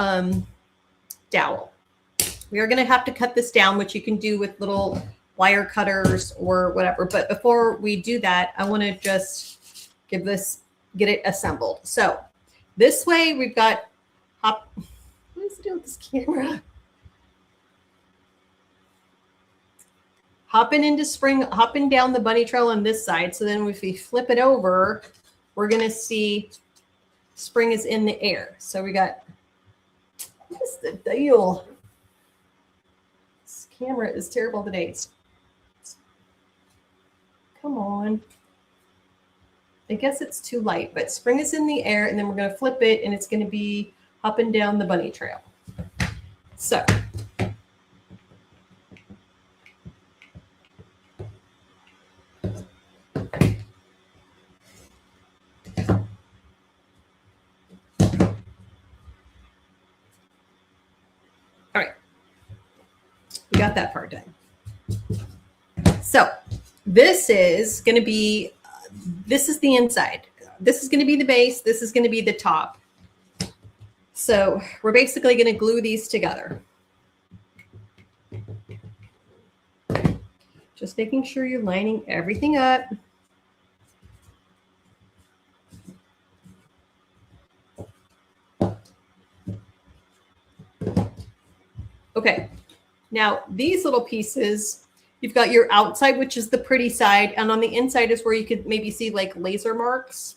dowel. We are going to have to cut this down, which you can do with little wire cutters or whatever. But before we do that, I want to just get it assembled. So this way we've got, what is it doing with this camera? Hopping down the bunny trail on this side. So then if we flip it over, we're going to see spring is in the air. So we got, what is the deal? This camera is terrible today. Come on. I guess it's too light, but spring is in the air, and then we're going to flip it, and it's going to be hopping down the bunny trail. So all right, we got that part done. So this is going to be, this is the inside. This is going to be the base. This is going to be the top. So we're basically going to glue these together. Just making sure you're lining everything up. Okay, now these little pieces, you've got your outside, which is the pretty side, and on the inside is where you could maybe see like laser marks.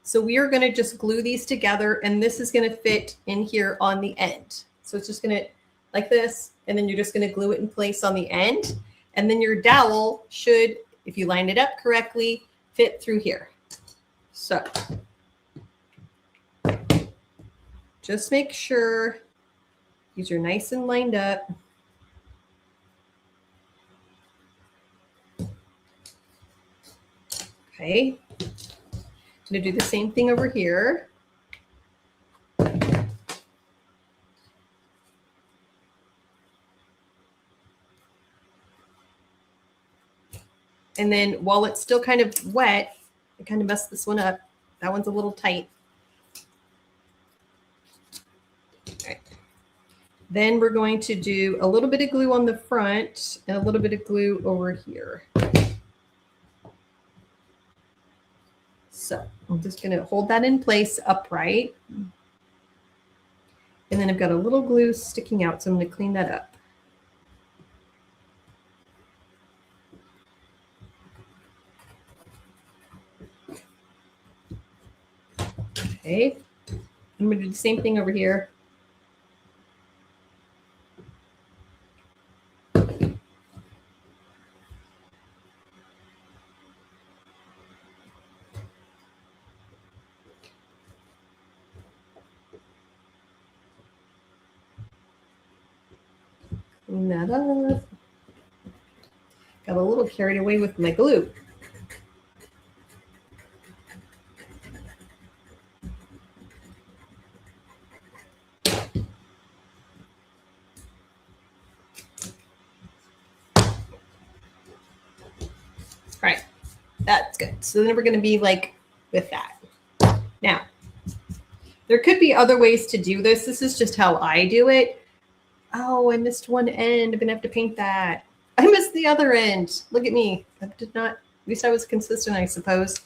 So we are going to just glue these together, and this is going to fit in here on the end. So it's just going to, like this, and then you're just going to glue it in place on the end. And then your dowel should, if you line it up correctly, fit through here. So just make sure these are nice and lined up. Okay. I'm going to do the same thing over here. And then while it's still kind of wet, I kind of messed this one up. That one's a little tight. All right. Then we're going to do a little bit of glue on the front and a little bit of glue over here. So I'm just going to hold that in place upright. And then I've got a little glue sticking out, so I'm going to clean that up. Okay, I'm going to do the same thing over here. Clean that up. Got a little carried away with my glue. All right, that's good. So then we're going to be like with that. Now, there could be other ways to do this. This is just how I do it. Oh, I missed one end. I'm going to have to paint that. I missed the other end. Look at me. I did not, at least I was consistent, I suppose.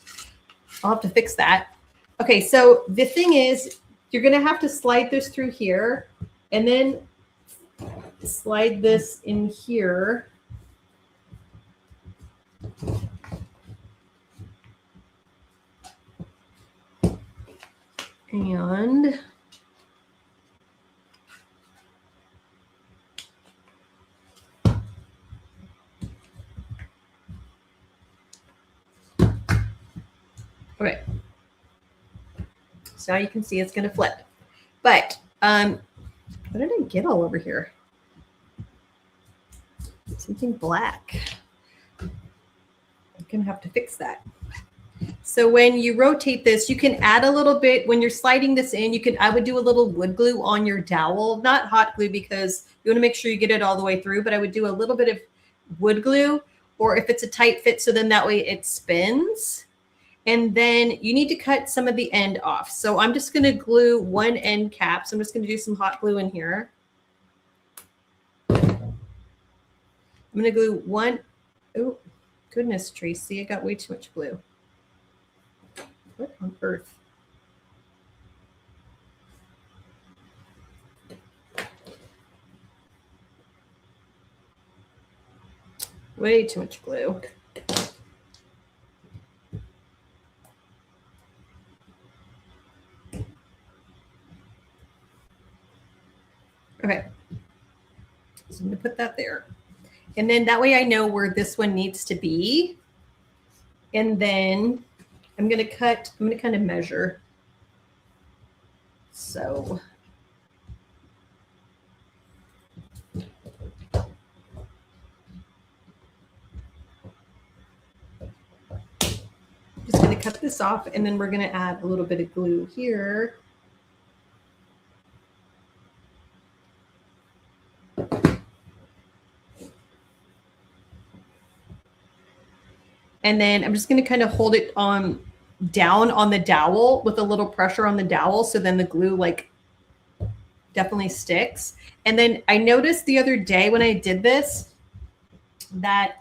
I'll have to fix that. Okay, so the thing is, you're going to have to slide this through here and then slide this in here. And okay, so now you can see it's going to flip. But what did I get all over here? Something black. I'm going to have to fix that. So when you rotate this, you can add a little bit. When you're sliding this in, I would do a little wood glue on your dowel, not hot glue because you want to make sure you get it all the way through, but I would do a little bit of wood glue, or if it's a tight fit, so then that way it spins. And then you need to cut some of the end off. So I'm just going to glue one end cap. So I'm just going to do some hot glue in here. I'm going to glue one. Oh, goodness, Tracy, I got way too much glue. What on earth? Way too much glue. Okay, so I'm going to put that there. And then that way I know where this one needs to be. And then I'm going to kind of measure. So just going to cut this off, and then we're going to add a little bit of glue here. And then I'm just going to kind of hold it down on the dowel with a little pressure on the dowel. So then the glue like definitely sticks. And then I noticed the other day when I did this that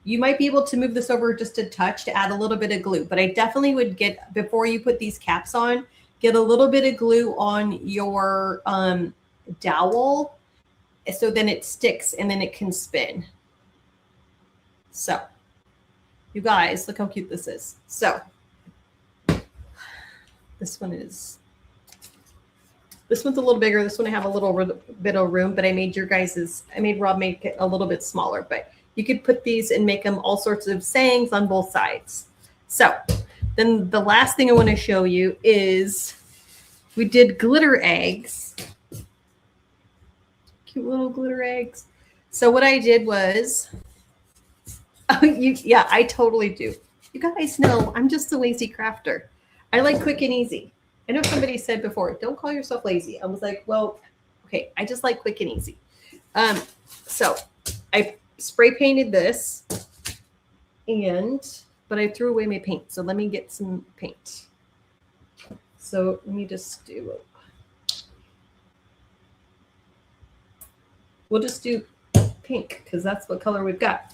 you might be able to move this over just a touch to add a little bit of glue. But I definitely would get, before you put these caps on, get a little bit of glue on your dowel. So then it sticks and then it can spin. So, you guys, look how cute this is. So, this one's a little bigger. This one I have a little bit of room, but I made Rob make it a little bit smaller. But you could put these and make them all sorts of sayings on both sides. So, then the last thing I want to show you is we did glitter eggs. Cute little glitter eggs. So, what I did was... Oh, yeah, I totally do. You guys know I'm just a lazy crafter. I like quick and easy. I know somebody said before, don't call yourself lazy. I was like, well, okay, I just like quick and easy. So I spray painted this, but I threw away my paint. So let me get some paint. So let me just do it. We'll just do pink because that's what color we've got.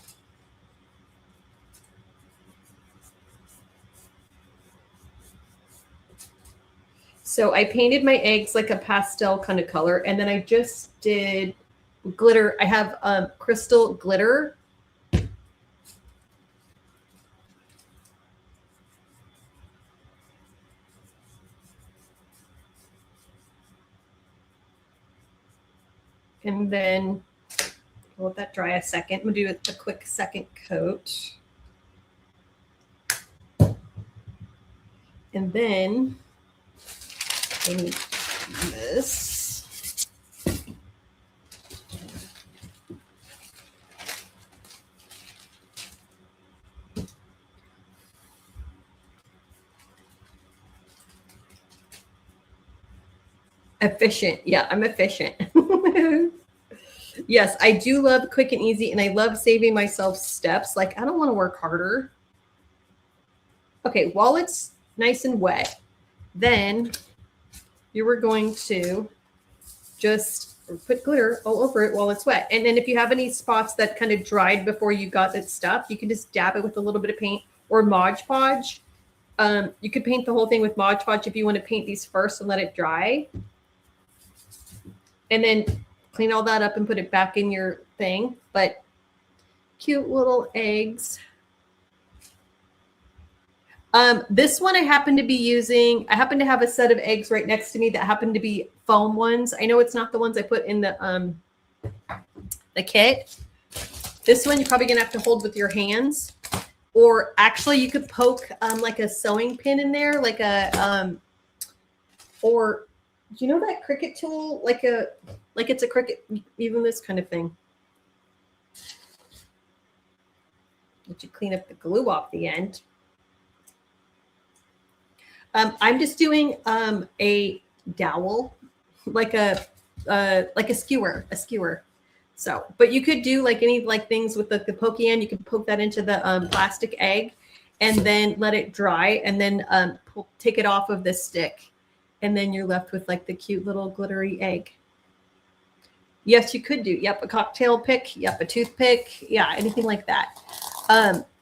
So I painted my eggs like a pastel kind of color, and then I just did glitter. I have crystal glitter. And then I'll let that dry a second. I'm gonna do a quick second coat. And then I need this. Efficient. Yeah, I'm efficient. Yes, I do love quick and easy, and I love saving myself steps. Like, I don't want to work harder. Okay, while it's nice and wet, then you were going to just put glitter all over it while it's wet. And then if you have any spots that kind of dried before you got that stuff, you can just dab it with a little bit of paint or Mod Podge. You could paint the whole thing with Mod Podge if you want to paint these first and let it dry. And then clean all that up and put it back in your thing. But cute little eggs. This one I happen to be using. I happen to have a set of eggs right next to me that happen to be foam ones. I know it's not the ones I put in the kit. This one you're probably gonna have to hold with your hands, or actually you could poke like a sewing pin in there, like a or do you know that Cricut tool, like it's a Cricut, even this kind of thing. Let you clean up the glue off the end. I'm just doing a dowel, like a skewer, So, but you could do like any things with the pokey end. You could poke that into the plastic egg, and then let it dry, and then take it off of the stick. And then you're left with like the cute little glittery egg. Yes, you could do. Yep, a cocktail pick. Yep, a toothpick. Yeah, anything like that.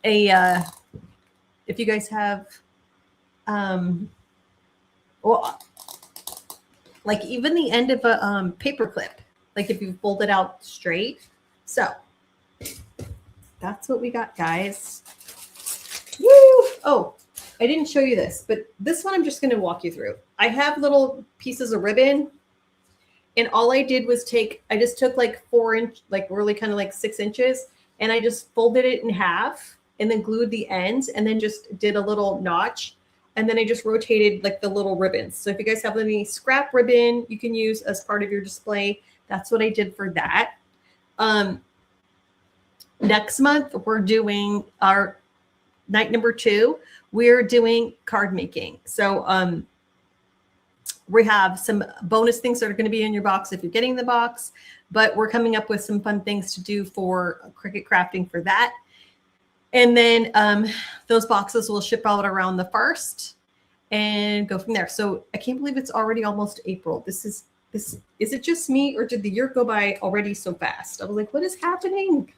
If you guys have, well, like even the end of a paper clip, like if you fold it out straight. So that's what we got, guys. Woo! Oh, I didn't show you this, but this one I'm just going to walk you through. I have little pieces of ribbon, and all I did was I just took like 4 inch, like really kind of like 6 inches, and I just folded it in half and then glued the ends and then just did a little notch. And then I just rotated like the little ribbons. So if you guys have any scrap ribbon you can use as part of your display, that's what I did for that. Next month, we're doing our night number 2. We're doing card making. So we have some bonus things that are going to be in your box if you're getting the box, but we're coming up with some fun things to do for Cricut crafting for that. And then those boxes will ship out around the 1st and go from there. So I can't believe it's already almost April. Is it just me, or did the year go by already so fast? I was like, what is happening?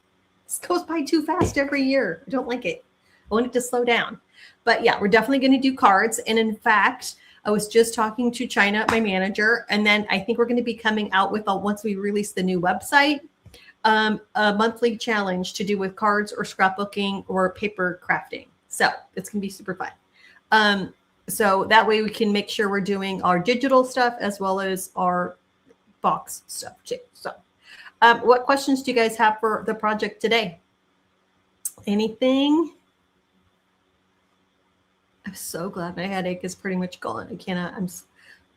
This goes by too fast every year. I don't like it. I want it to slow down. But yeah, we're definitely going to do cards. And in fact, I was just talking to China, my manager, and then I think we're going to be coming out with, once we release the new website, a monthly challenge to do with cards or scrapbooking or paper crafting. So it's going to be super fun. So that way we can make sure we're doing our digital stuff as well as our box stuff too. So what questions do you guys have for the project today? Anything? I'm so glad my headache is pretty much gone.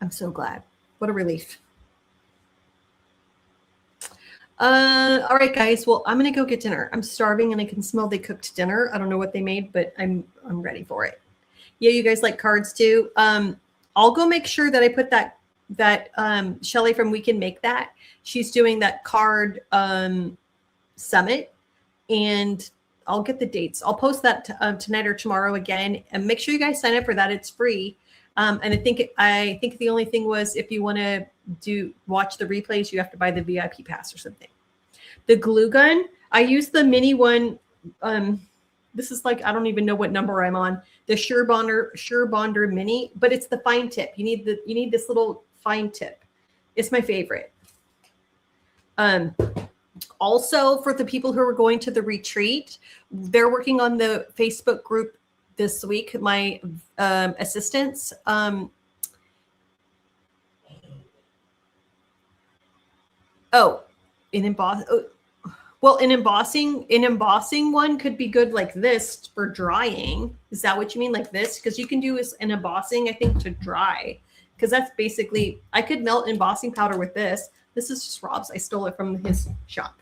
I'm so glad. What a relief. All right, guys. Well, I'm going to go get dinner. I'm starving and I can smell they cooked dinner. I don't know what they made, but I'm ready for it. Yeah, you guys like cards too. I'll go make sure that I put that Shelly from We Can Make That. She's doing that card summit, and I'll get the dates. I'll post that tonight or tomorrow again, and make sure you guys sign up for that. It's free. And I think the only thing was if you want to watch the replays, you have to buy the VIP pass or something. The glue gun, I use the mini one. This is like, I don't even know what number I'm on. The Sure Bonder Mini, but it's the fine tip. You need this little fine tip. It's my favorite. Also, for the people who are going to the retreat, they're working on the Facebook group this week. My assistants. An embossing one could be good like this for drying. Is that what you mean, like this? Because you can do an embossing, I think, to dry. Because that's basically, I could melt embossing powder with this. This is just Rob's. I stole it from his shop.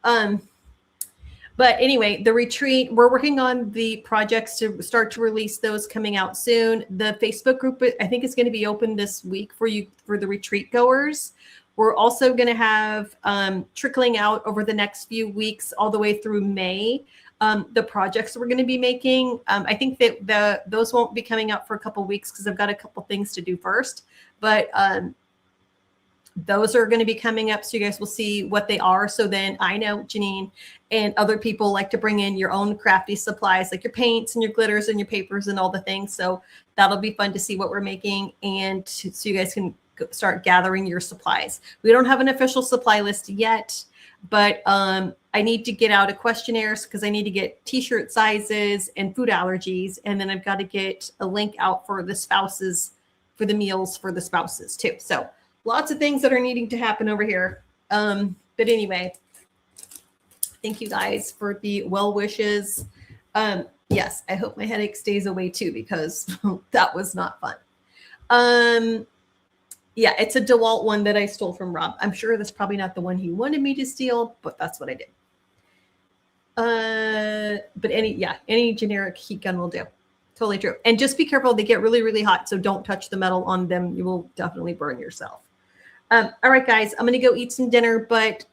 But anyway, the retreat, we're working on the projects to start to release those coming out soon. The Facebook group, I think, is going to be open this week for the retreat goers. We're also going to have trickling out over the next few weeks, all the way through May, the projects we're going to be making. I think that those won't be coming out for a couple weeks because I've got a couple things to do first. But those are going to be coming up, so you guys will see what they are. So then I know Janine and other people like to bring in your own crafty supplies, like your paints and your glitters and your papers and all the things. So that'll be fun to see what we're making, and so you guys can start gathering your supplies. We don't have an official supply list yet, but I need to get out a questionnaire because I need to get t-shirt sizes and food allergies. And then I've got to get a link out for the spouses, for the meals for the spouses too. So lots of things that are needing to happen over here. But anyway, thank you guys for the well wishes. Yes, I hope my headache stays away too, because that was not fun. Yeah, it's a DeWalt one that I stole from Rob. I'm sure that's probably not the one he wanted me to steal, but that's what I did. But any generic heat gun will do. Totally true. And just be careful. They get really, really hot, so don't touch the metal on them. You will definitely burn yourself. All right, guys, I'm going to go eat some dinner, but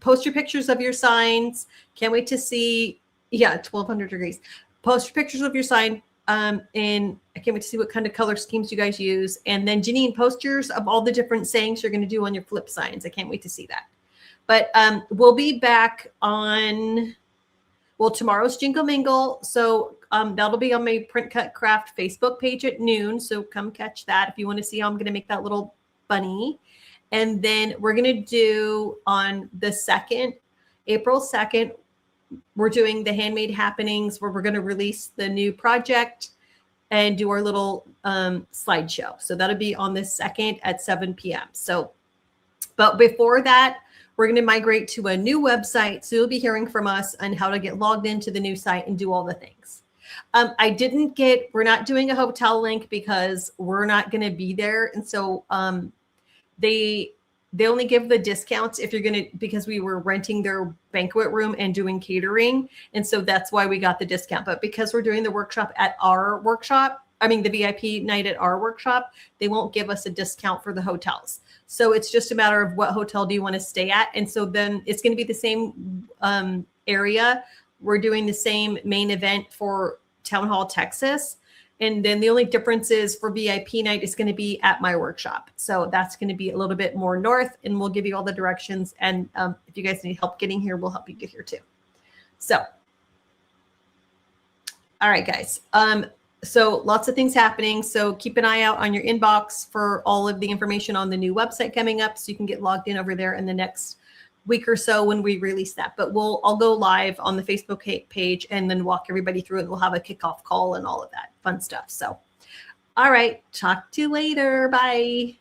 post your pictures of your signs. Can't wait to see. Yeah, 1,200 degrees. post pictures of your sign. And I can't wait to see what kind of color schemes you guys use. And then Janine, posters of all the different sayings you're going to do on your flip signs. I can't wait to see that. But we'll be back on, well, tomorrow's Jingle Mingle. So that'll be on my Print Cut Craft Facebook page at noon. So come catch that if you want to see how I'm going to make that little bunny. And then we're going to do on the 2nd, April 2nd, we're doing the Handmade Happenings where we're going to release the new project and do our little slideshow. So that'll be on the 2nd at 7 p.m. So, but before that, we're going to migrate to a new website. So you'll be hearing from us on how to get logged into the new site and do all the things. We're not doing a hotel link because we're not going to be there. And so they only give the discounts if you're going to, because we were renting their banquet room and doing catering. And so that's why we got the discount. But because we're doing the workshop at our workshop, the VIP night at our workshop, they won't give us a discount for the hotels. So it's just a matter of what hotel do you want to stay at. And so then it's going to be the same area. We're doing the same main event for Town Hall, Texas. And then the only difference is for VIP night is going to be at my workshop. So that's going to be a little bit more north, and we'll give you all the directions. And if you guys need help getting here, we'll help you get here too. So, all right, guys. So lots of things happening. So keep an eye out on your inbox for all of the information on the new website coming up, so you can get logged in over there in the next week or so when we release that. But I'll go live on the Facebook page and then walk everybody through it. We'll have a kickoff call and all of that fun stuff. So, all right, talk to you later. Bye.